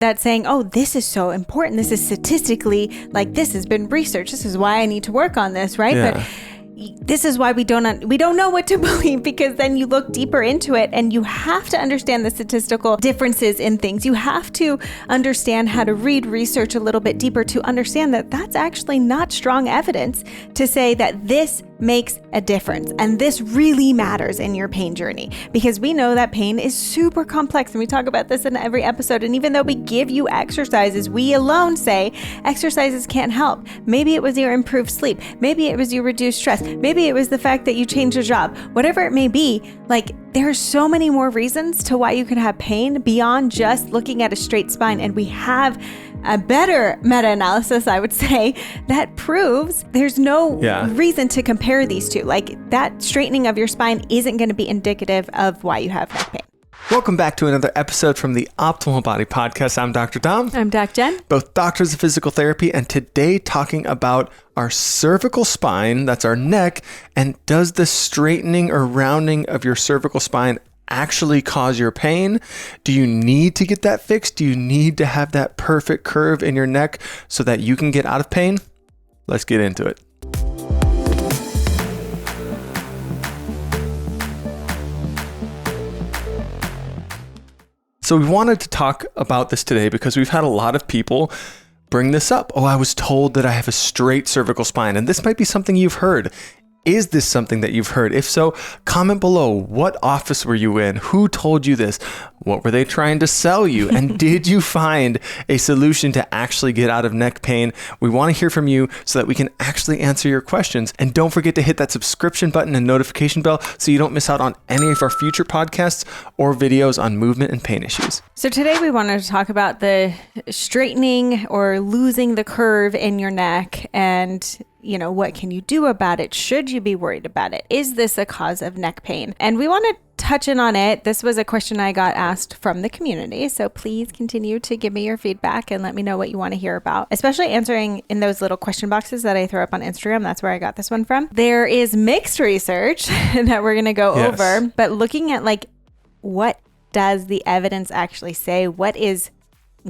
that's saying, oh, this is so important. This is statistically, like, this has been researched. This is why I need to work on this, right? Yeah. But this is why we don't know what to believe, because then you look deeper into it and you have to understand the statistical differences in things. You have to understand how to read research a little bit deeper to understand that that's actually not strong evidence to say that this makes a difference and this really matters in your pain journey, because we know that pain is super complex, and we talk about this in every episode. And even though we give you exercises, we alone say exercises can't help. Maybe it was your improved sleep, maybe it was your reduced stress, maybe it was the fact that you changed a job, whatever it may be. Like, there's so many more reasons to why you could have pain beyond just looking at a straight spine. And we have a better meta-analysis, I would say, that proves there's no reason to compare these two. Like, that straightening of your spine isn't going to be indicative of why you have neck pain. Welcome back to another episode from the Optimal Body Podcast. I'm Dr. Dom. I'm DocJen. Both doctors of physical therapy, and today talking about our cervical spine, that's our neck, and does the straightening or rounding of your cervical spine actually cause your pain? Do you need to get that fixed? Do you need to have that perfect curve in your neck so that you can get out of pain? Let's get into it. So we wanted to talk about this today because we've had a lot of people bring this up. Oh, I was told that I have a straight cervical spine, and this might be something you've heard. Is this something that you've heard? If so, comment below. What office were you in? Who told you this? What were they trying to sell you? And did you find a solution to actually get out of neck pain? We want to hear from you so that we can actually answer your questions. And don't forget to hit that subscription button and notification bell so you don't miss out on any of our future podcasts or videos on movement and pain issues. So today we wanted to talk about the straightening or losing the curve in your neck, and what can you do about it? Should you be worried about it? Is this a cause of neck pain? And we want to touch in on it. This was a question I got asked from the community. So please continue to give me your feedback and let me know what you want to hear about, especially answering in those little question boxes that I throw up on Instagram. That's where I got this one from. There is mixed research that we're going to go over, but looking at what does the evidence actually say? What is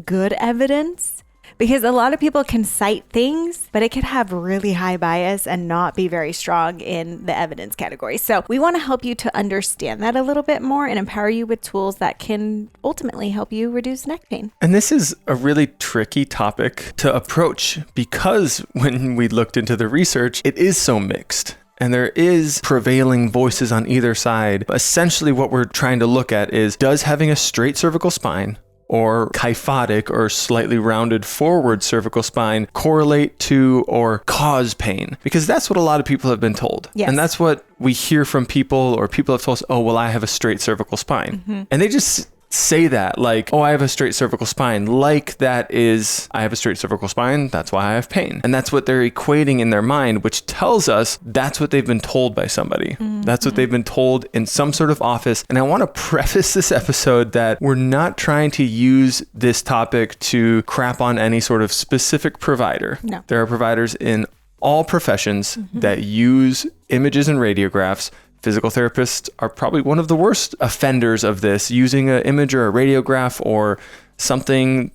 good evidence? Because a lot of people can cite things, but it could have really high bias and not be very strong in the evidence category. So we want to help you to understand that a little bit more and empower you with tools that can ultimately help you reduce neck pain. And this is a really tricky topic to approach because when we looked into the research, it is so mixed. And there is prevailing voices on either side. Essentially, what we're trying to look at is, does having a straight cervical spine or kyphotic or slightly rounded forward cervical spine correlate to or cause pain? Because that's what a lot of people have been told. Yes. And that's what we hear from people, or people have told us, oh, well, I have a straight cervical spine. Mm-hmm. And they just say that like, oh, I have a straight cervical spine. Like that is, I have a straight cervical spine, that's why I have pain. And that's what they're equating in their mind, which tells us that's what they've been told by somebody. Mm-hmm. That's what they've been told in some sort of office. And I want to preface this episode that we're not trying to use this topic to crap on any sort of specific provider. No. There are providers in all professions that use images and radiographs. Physical therapists are probably one of the worst offenders of this, using an image or a radiograph or something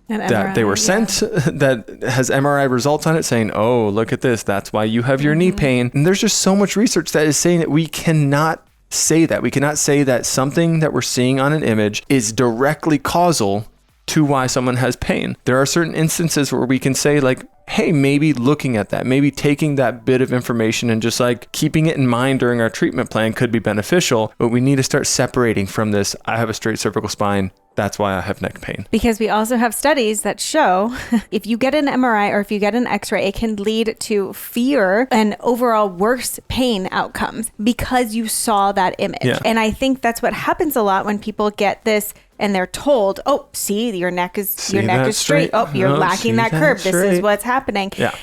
that they were sent that has MRI results on it saying, oh, look at this, that's why you have your knee pain. And there's just so much research that is saying that we cannot say that. We cannot say that something that we're seeing on an image is directly causal to why someone has pain. There are certain instances where we can say like, hey, maybe looking at that, maybe taking that bit of information and just like keeping it in mind during our treatment plan could be beneficial, but we need to start separating from this. I have a straight cervical spine, that's why I have neck pain. Because we also have studies that show if you get an MRI or if you get an X-ray, it can lead to fear and overall worse pain outcomes because you saw that image. Yeah. And I think that's what happens a lot when people get this and they're told, oh, see, your neck is straight. Oh, you're lacking that curve. This is what's happening. Yeah.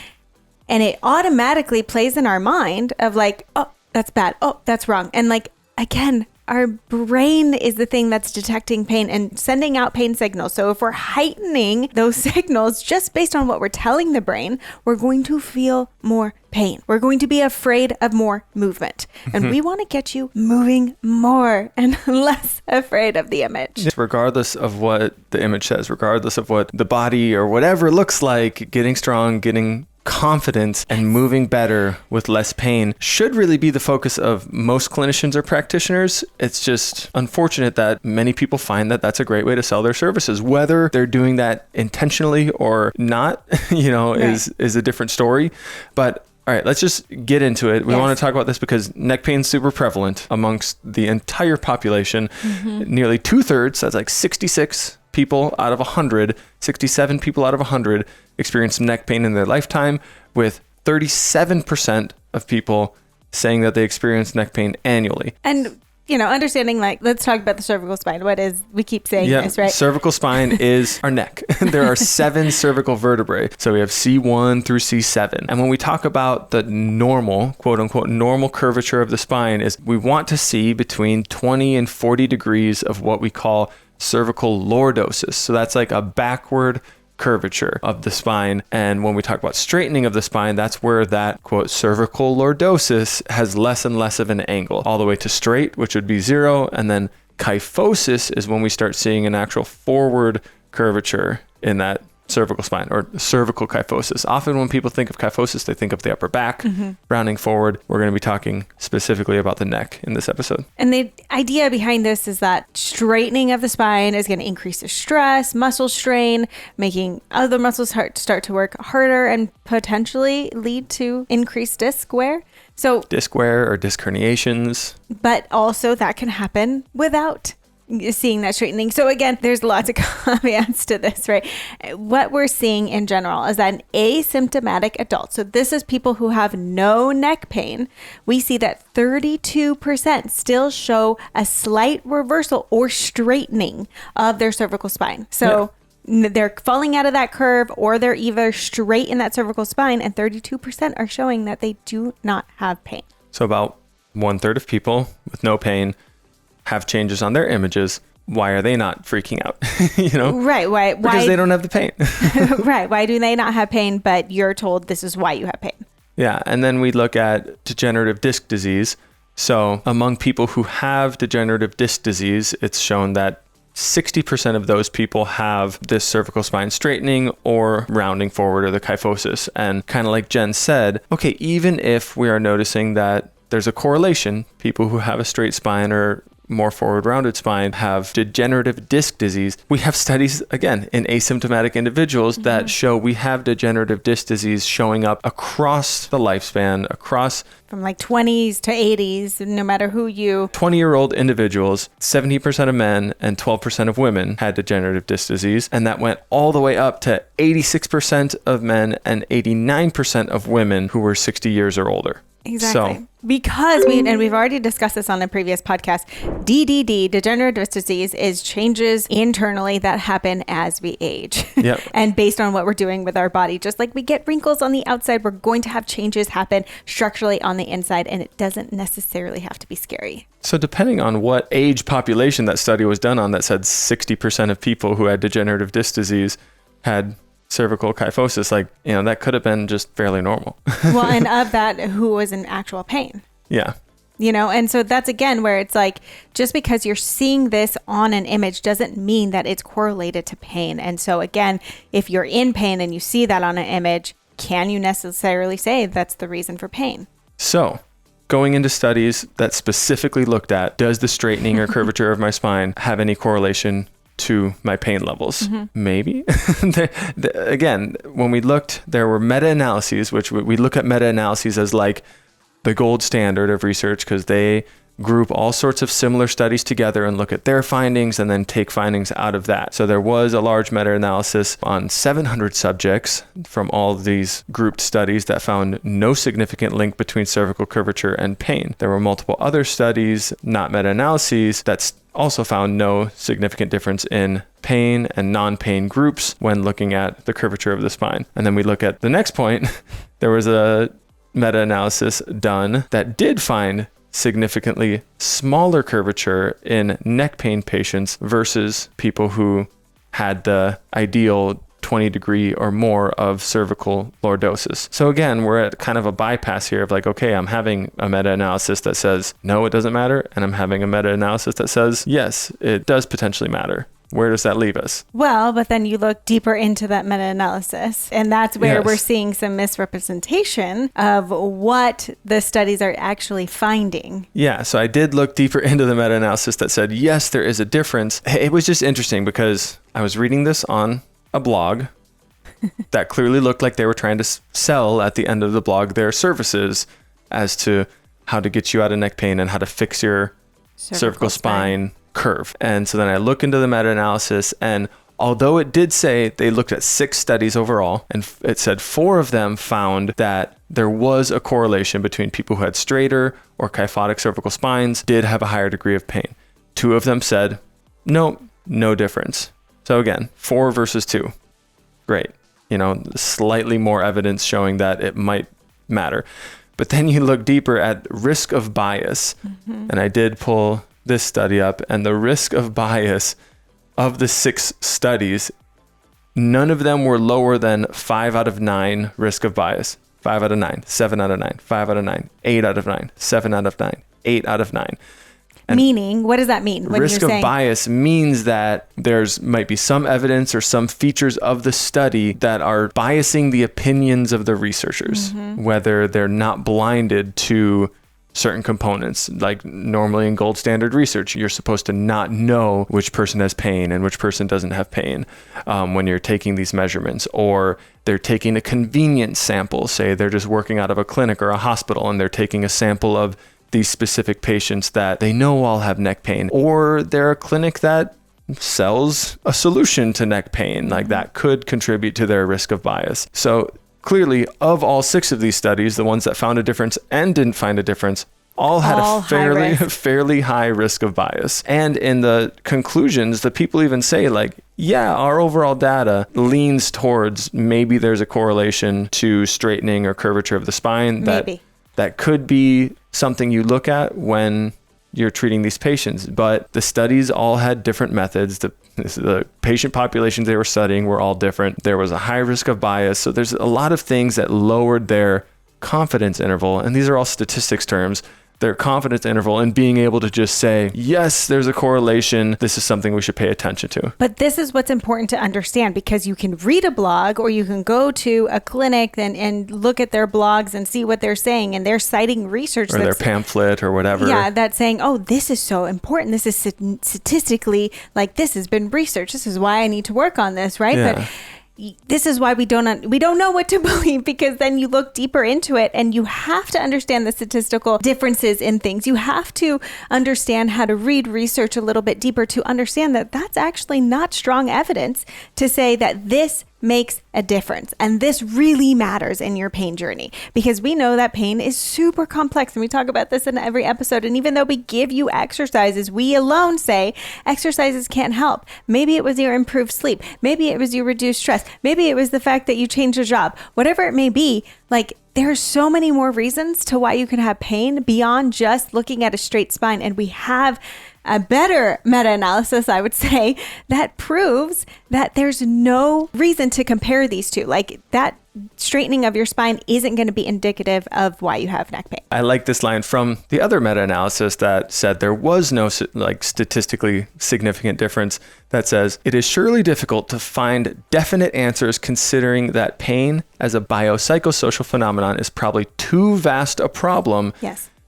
And it automatically plays in our mind of like, oh, that's bad. Oh, that's wrong. And like, again, our brain is the thing that's detecting pain and sending out pain signals. So if we're heightening those signals just based on what we're telling the brain, we're going to feel more pain. We're going to be afraid of more movement. And we want to get you moving more and less afraid of the image. Regardless of what the image says, regardless of what the body or whatever looks like, getting strong, getting confidence and moving better with less pain should really be the focus of most clinicians or practitioners. It's just unfortunate that many people find that that's a great way to sell their services. Whether they're doing that intentionally or not, is a different story. But all right, let's just get into it. We want to talk about this because neck pain is super prevalent amongst the entire population. Nearly 2/3, that's like 66 people out of 100, 67 people out of 100 experience neck pain in their lifetime, with 37% of people saying that they experience neck pain annually. And, understanding, let's talk about the cervical spine. We keep saying this, right? Cervical spine is our neck. There are 7 cervical vertebrae. So we have C1 through C7. And when we talk about the normal, quote unquote, normal curvature of the spine, is we want to see between 20 and 40 degrees of what we call cervical lordosis. So that's like a backward curvature of the spine. And when we talk about straightening of the spine, that's where that, quote, cervical lordosis has less and less of an angle, all the way to straight, which would be 0. And then kyphosis is when we start seeing an actual forward curvature in that cervical spine, or cervical kyphosis. Often when people think of kyphosis, they think of the upper back. Rounding forward, we're going to be talking specifically about the neck in this episode. And the idea behind this is that straightening of the spine is going to increase the stress, muscle strain, making other muscles start to work harder and potentially lead to increased disc wear. So disc wear or disc herniations. But also that can happen without seeing that straightening. So again, there's lots of caveats to this, right? What we're seeing in general is that an asymptomatic adult, so this is people who have no neck pain, we see that 32% still show a slight reversal or straightening of their cervical spine. So they're falling out of that curve, or they're either straight in that cervical spine, and 32% are showing that they do not have pain. So about 1/3 of people with no pain have changes on their images. Why are they not freaking out? Right. Why? Because they don't have the pain. Right. Why do they not have pain, but you're told this is why you have pain? Yeah. And then we look at degenerative disc disease. So among people who have degenerative disc disease, it's shown that 60% of those people have this cervical spine straightening or rounding forward, or the kyphosis. And kind of like Jen said, okay, even if we are noticing that there's a correlation, people who have a straight spine or more forward rounded spine have degenerative disc disease. We have studies, again, in asymptomatic individuals that show we have degenerative disc disease showing up across the lifespan, across from like 20s to 80s, no matter who you... 20-year-old individuals, 70% of men and 12% of women had degenerative disc disease. And that went all the way up to 86% of men and 89% of women who were 60 years or older. Exactly. So, because we've already discussed this on a previous podcast, DDD, degenerative disc disease, is changes internally that happen as we age. Yep. And based on what we're doing with our body, just like we get wrinkles on the outside, we're going to have changes happen structurally on the inside, and it doesn't necessarily have to be scary. So depending on what age population that study was done on, that said 60% of people who had degenerative disc disease had cervical kyphosis, that could have been just fairly normal. Well, and of that, who was in actual pain. Yeah. And so that's again where it's like, just because you're seeing this on an image doesn't mean that it's correlated to pain. And so again, if you're in pain and you see that on an image, can you necessarily say that's the reason for pain? So going into studies that specifically looked at, does the straightening or curvature of my spine have any correlation to my pain levels? Maybe. Again, when we looked, there were meta-analyses, which we look at meta-analyses as like the gold standard of research, because they group all sorts of similar studies together and look at their findings and then take findings out of that. So there was a large meta-analysis on 700 subjects from all of these grouped studies that found no significant link between cervical curvature and pain. There were multiple other studies, not meta-analyses, that also found no significant difference in pain and non-pain groups when looking at the curvature of the spine. And then we look at the next point. There was a meta-analysis done that did find significantly smaller curvature in neck pain patients versus people who had the ideal 20-degree or more of cervical lordosis. So again, we're at kind of a bypass here of like, okay, I'm having a meta-analysis that says, no, it doesn't matter. And I'm having a meta-analysis that says, yes, it does potentially matter. Where does that leave us? Well, but then you look deeper into that meta-analysis, and that's where we're seeing some misrepresentation of what the studies are actually finding. Yeah, so I did look deeper into the meta-analysis that said, yes, there is a difference. It was just interesting because I was reading this on a blog that clearly looked like they were trying to sell at the end of the blog their services as to how to get you out of neck pain and how to fix your cervical spine curve. And so then I look into the meta-analysis, and although it did say they looked at 6 studies overall, and it said 4 of them found that there was a correlation between people who had straighter or kyphotic cervical spines did have a higher degree of pain. 2 of them said, nope, no difference. So again, 4 versus 2. Great. Slightly more evidence showing that it might matter. But then you look deeper at risk of bias. And I did pull this study up, and the risk of bias of the 6 studies, none of them were lower than 5 out of 9 risk of bias. 5 out of 9, 7 out of 9, 5 out of 9, 8 out of 9, 7 out of 9, 8 out of 9. And meaning, what does that mean? When risk you're of saying bias means that there's might be some evidence or some features of the study that are biasing the opinions of the researchers, whether they're not blinded to certain components. Like normally in gold standard research, you're supposed to not know which person has pain and which person doesn't have pain when you're taking these measurements, or they're taking a convenience sample. Say they're just working out of a clinic or a hospital and they're taking a sample of these specific patients that they know all have neck pain, or they're a clinic that sells a solution to neck pain. Like that could contribute to their risk of bias. So clearly, of all 6 of these studies, the ones that found a difference and didn't find a difference all had a fairly high risk of bias. And in the conclusions, the people even say like, yeah, our overall data leans towards maybe there's a correlation to straightening or curvature of the spine. That could be something you look at when you're treating these patients. But the studies all had different methods. The patient populations they were studying were all different. There was a high risk of bias. So there's a lot of things that lowered their confidence interval. And these are all statistics terms. Their confidence interval in being able to just say, yes, there's a correlation. This is something we should pay attention to. But this is what's important to understand, because you can read a blog or you can go to a clinic and look at their blogs and see what they're saying. And they're citing research. Or their pamphlet or whatever. Yeah, that's saying, oh, this is so important. This is statistically, like this has been researched. This is why I need to work on this, right? Yeah. But this is why we don't know what to believe, because then you look deeper into it and you have to understand the statistical differences in things. You have to understand how to read research a little bit deeper to understand that that's actually not strong evidence to say that this makes a difference and this really matters in your pain journey, because we know that pain is super complex, and we talk about this in every episode. And even though we give you exercises, we alone say exercises can't help. Maybe it was your improved sleep, maybe it was your reduced stress, maybe it was the fact that you changed your job, whatever it may be. Like there are so many more reasons to why you can have pain beyond just looking at a straight spine. And we have a better meta-analysis, I would say, that proves that there's no reason to compare these two. Like that straightening of your spine isn't going to be indicative of why you have neck pain. I like this line from the other meta-analysis that said there was no statistically significant difference, that says, it is surely difficult to find definite answers considering that pain as a biopsychosocial phenomenon is probably too vast a problem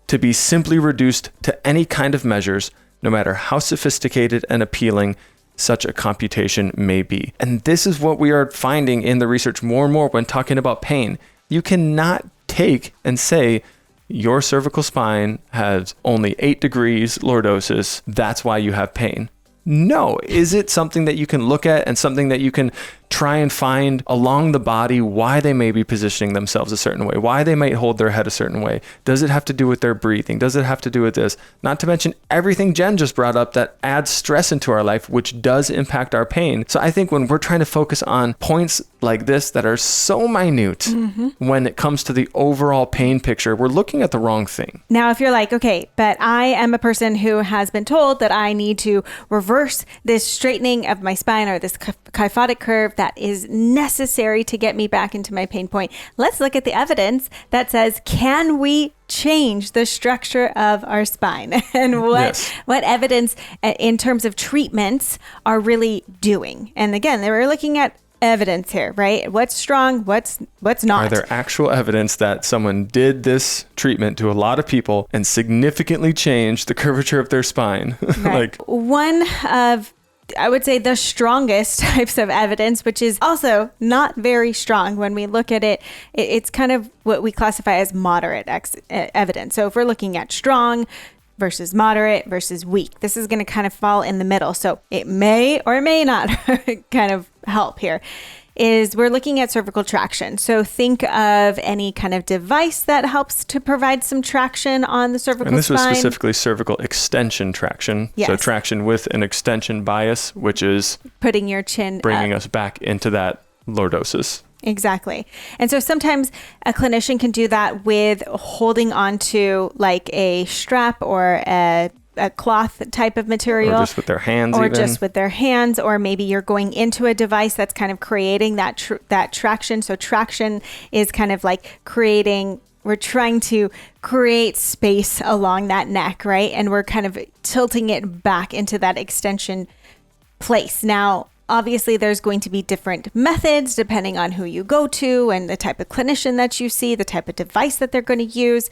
to be simply reduced to any kind of measures, no matter how sophisticated and appealing such a computation may be. And this is what we are finding in the research more and more when talking about pain. You cannot take and say, your cervical spine has only 8 degrees lordosis, that's why you have pain. No. Is it something that you can look at and something that you can try and find along the body why they may be positioning themselves a certain way, why they might hold their head a certain way. Does it have to do with their breathing? Does it have to do with this? Not to mention everything Jen just brought up that adds stress into our life, which does impact our pain. So I think when we're trying to focus on points like this that are so minute when it comes to the overall pain picture, we're looking at the wrong thing. Now, if you're like, okay, but I am a person who has been told that I need to reverse this straightening of my spine or this kyphotic curve that is necessary to get me back into my pain point. Let's look at the evidence that says, can we change the structure of our spine? And what evidence in terms of treatments are really doing? And again, we're looking at evidence here, right? What's strong, what's not. Are there actual evidence that someone did this treatment to a lot of people and significantly changed the curvature of their spine? Right. One of, I would say, the strongest types of evidence, which is also not very strong when we look at it, it's kind of what we classify as moderate evidence. So if we're looking at strong versus moderate versus weak, this is going to kind of fall in the middle. So it may or may not kind of help here. Is we're looking at cervical traction. So think of any kind of device that helps to provide some traction on the cervical spine. And this was specifically cervical extension traction. Yes. So traction with an extension bias, which is putting your chin bringing up. us back into that lordosis. Exactly. And so sometimes a clinician can do that with holding onto like a strap or a cloth type of material. Or just with their hands or maybe you're going into a device that's kind of creating that traction. So traction is kind of like we're trying to create space along that neck, right? And we're kind of tilting it back into that extension place. Now, obviously, there's going to be different methods depending on who you go to and the type of clinician that you see, the type of device that they're going to use.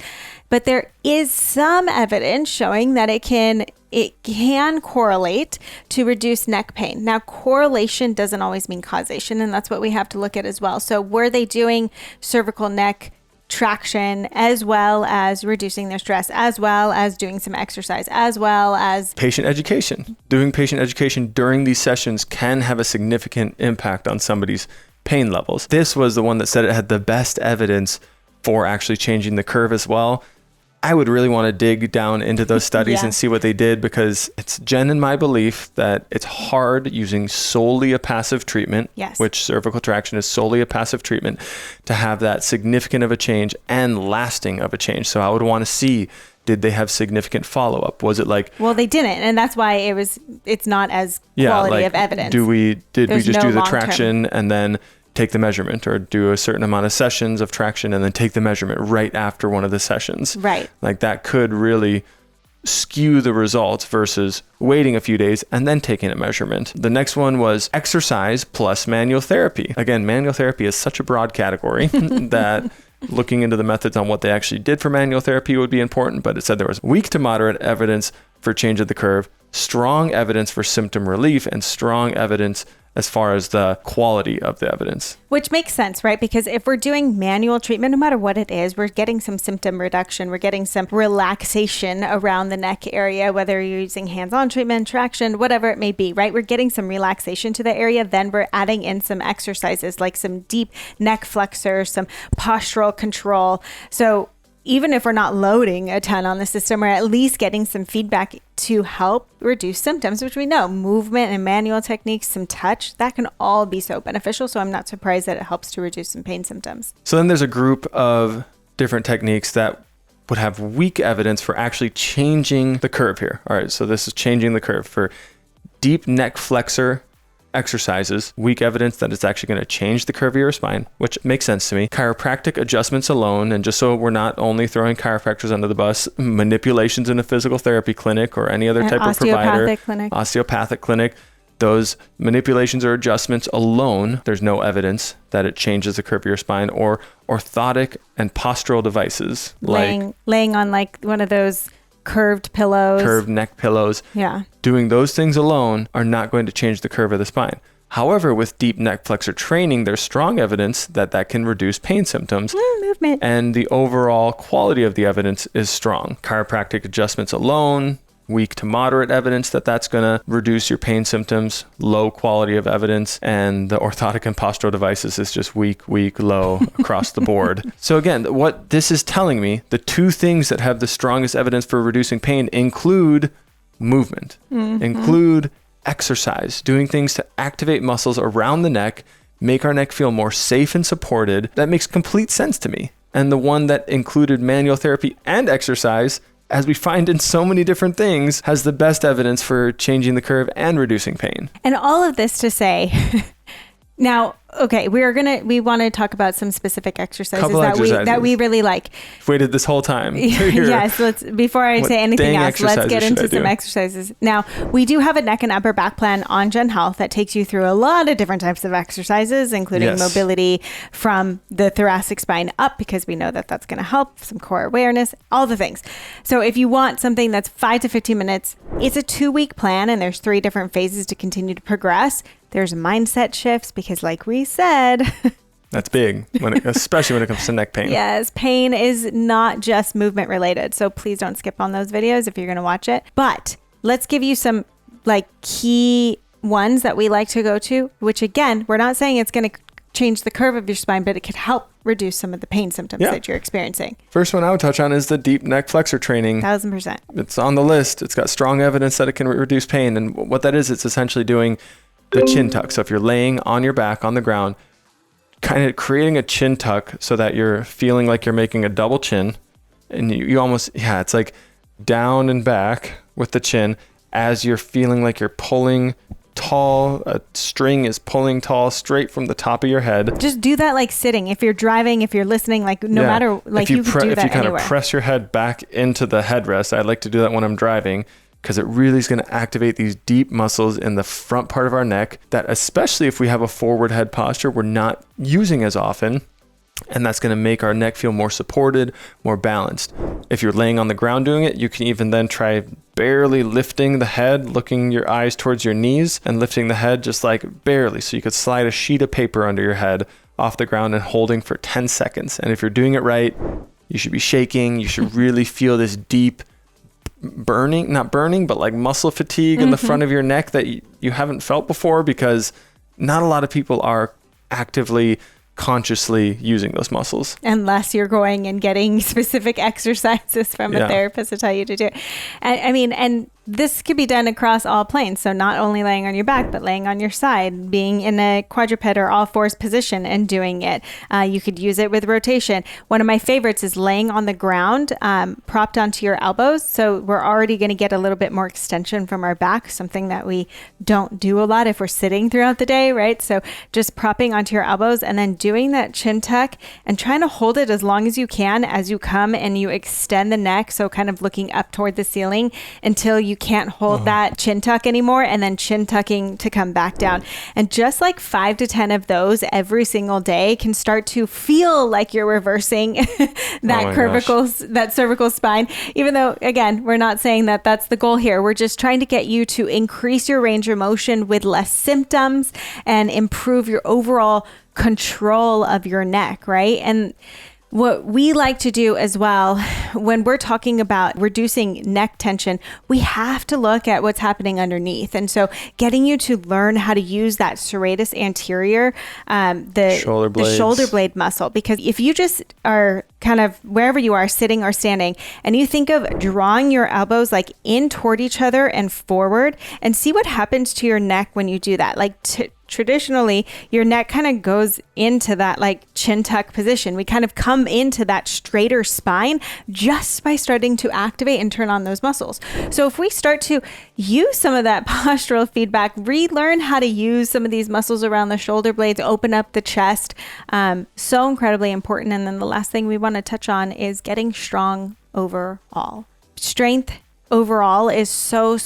But there is some evidence showing that it can correlate to reduce neck pain. Now, correlation doesn't always mean causation, and that's what we have to look at as well. So were they doing cervical neck traction as well as reducing their stress, as well as doing some exercise, as well as patient education? Doing patient education during these sessions can have a significant impact on somebody's pain levels. This was the one that said it had the best evidence for actually changing the curve as well. I would really want to dig down into those studies and see what they did, because it's Jen and my belief that it's hard using solely a passive treatment, which cervical traction is solely a passive treatment, to have that significant of a change and lasting of a change. So I would want to see, did they have significant follow-up? Was it like... Well, they didn't. And that's why it's not as quality of evidence. Did we just do the traction and then take the measurement, or do a certain amount of sessions of traction and then take the measurement right after one of the sessions? Right. Like that could really skew the results versus waiting a few days and then taking a measurement. The next one was exercise plus manual therapy. Again, manual therapy is such a broad category that looking into the methods on what they actually did for manual therapy would be important, but it said there was weak to moderate evidence for change of the curve, strong evidence for symptom relief, and strong evidence as far as the quality of the evidence. Which makes sense, right? Because if we're doing manual treatment, no matter what it is, we're getting some symptom reduction, we're getting some relaxation around the neck area, whether you're using hands-on treatment, traction, whatever it may be, right? We're getting some relaxation to the area. Then we're adding in some exercises like some deep neck flexors, some postural control. So even if we're not loading a ton on the system, we're at least getting some feedback to help reduce symptoms, which we know movement and manual techniques, some touch, that can all be so beneficial. So I'm not surprised that it helps to reduce some pain symptoms. So then there's a group of different techniques that would have weak evidence for actually changing the curve here. All right, so this is changing the curve for deep neck flexor exercises, weak evidence that it's actually going to change the curve of your spine, which makes sense to me. Chiropractic adjustments alone, and just so we're not only throwing chiropractors under the bus, manipulations in a physical therapy clinic or any other type of provider, osteopathic clinic, those manipulations or adjustments alone, there's no evidence that it changes the curve of your spine. Or orthotic and postural devices, laying on like one of those curved neck pillows. Yeah. Doing those things alone are not going to change the curve of the spine. However, with deep neck flexor training, there's strong evidence that can reduce pain symptoms. Movement. And the overall quality of the evidence is strong. Chiropractic adjustments alone weak to moderate evidence that that's going to reduce your pain symptoms, low quality of evidence, and the orthotic and postural devices is just weak, low across the board. So again, what this is telling me, the two things that have the strongest evidence for reducing pain include movement, include exercise, doing things to activate muscles around the neck, make our neck feel more safe and supported. That makes complete sense to me. And the one that included manual therapy and exercise, as we find in so many different things, has the best evidence for changing the curve and reducing pain. And all of this to say, now, okay, we want to talk about some specific exercises that we really like. Waited this whole time. Yes, before I say anything else, let's get into some exercises. Now, we do have a neck and upper back plan on Gen Health that takes you through a lot of different types of exercises, including mobility from the thoracic spine up, because we know that that's going to help, some core awareness, all the things. So if you want something that's 5 to 15 minutes, it's a 2-week plan and there's 3 different phases to continue to progress. There's mindset shifts because, like we said, that's big, especially when it comes to neck pain. Yes, pain is not just movement related. So please don't skip on those videos if you're going to watch it. But let's give you some key ones that we like to go to, which again, we're not saying it's going to change the curve of your spine, but it could help reduce some of the pain symptoms that you're experiencing. First one I would touch on is the deep neck flexor training. 1000%. It's on the list. It's got strong evidence that it can reduce pain. And what that is, it's essentially doing the chin tuck. So if you're laying on your back on the ground, kind of creating a chin tuck so that you're feeling like you're making a double chin. And you almost, it's like down and back with the chin as you're feeling like you're pulling tall. A string is pulling tall straight from the top of your head. Just do that like sitting. If you're driving, if you're listening, you can do that if you kind anywhere. of press your head back into the headrest, I like to do that when I'm driving, because it really is going to activate these deep muscles in the front part of our neck that, especially if we have a forward head posture, we're not using as often. And that's going to make our neck feel more supported, more balanced. If you're laying on the ground doing it, you can even then try barely lifting the head, looking your eyes towards your knees and lifting the head just like barely. So you could slide a sheet of paper under your head off the ground and holding for 10 seconds. And if you're doing it right, you should be shaking. You should really feel this deep not burning, but like muscle fatigue in the front of your neck that you haven't felt before, because not a lot of people are actively, consciously using those muscles. Unless you're going and getting specific exercises from a therapist to tell you to do it. And this could be done across all planes. So not only laying on your back, but laying on your side, being in a quadruped or all fours position and doing it. You could use it with rotation. One of my favorites is laying on the ground, propped onto your elbows. So we're already going to get a little bit more extension from our back, something that we don't do a lot if we're sitting throughout the day, right? So just propping onto your elbows and then doing that chin tuck and trying to hold it as long as you can as you come and you extend the neck. So kind of looking up toward the ceiling until you can't hold that chin tuck anymore, and then chin tucking to come back down. And just like 5 to 10 of those every single day can start to feel like you're reversing that cervical spine. Even though, again, we're not saying that that's the goal here. We're just trying to get you to increase your range of motion with less symptoms and improve your overall control of your neck, right? And what we like to do as well, when we're talking about reducing neck tension, we have to look at what's happening underneath. And so getting you to learn how to use that serratus anterior, the shoulder blade muscle, because if you just are kind of wherever you are, sitting or standing, and you think of drawing your elbows like in toward each other and forward, and see what happens to your neck when you do that. Like traditionally, your neck kind of goes into that like chin tuck position. We kind of come into that straighter spine just by starting to activate and turn on those muscles. So if we start to use some of that postural feedback, relearn how to use some of these muscles around the shoulder blades, open up the chest, so incredibly important. And then the last thing we want to touch on is getting strong overall. Strength overall is so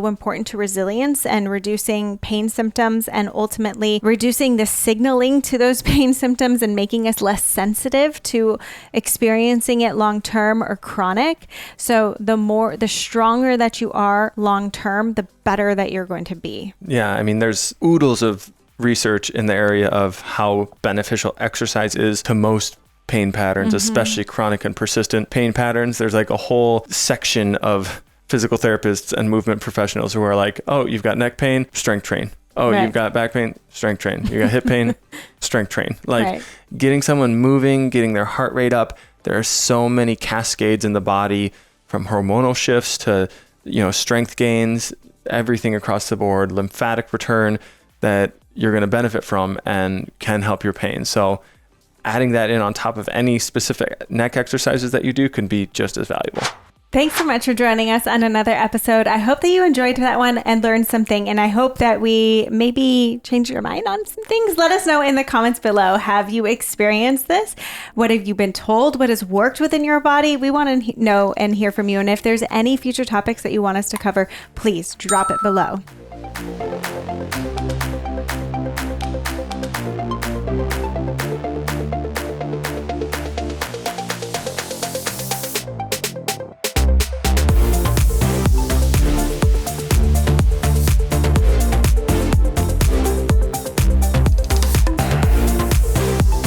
important to resilience and reducing pain symptoms, and ultimately reducing the signaling to those pain symptoms and making us less sensitive to experiencing it long term or chronic. So the stronger that you are long term, the better that you're going to be. Yeah, I mean, there's oodles of research in the area of how beneficial exercise is to most pain patterns, especially chronic and persistent pain patterns. There's like a whole section of physical therapists and movement professionals who are like, oh, you've got neck pain, strength train. Oh, Right. you've got back pain, strength train. You got hip pain, strength train. Like Right. getting someone moving, getting their heart rate up. There are so many cascades in the body, from hormonal shifts to, strength gains, everything across the board, lymphatic return, that you're going to benefit from and can help your pain. So adding that in on top of any specific neck exercises that you do can be just as valuable. Thanks so much for joining us on another episode. I hope that you enjoyed that one and learned something. And I hope that we maybe change your mind on some things. Let us know in the comments below. Have you experienced this? What have you been told? What has worked within your body? We want to know and hear from you. And if there's any future topics that you want us to cover, please drop it below.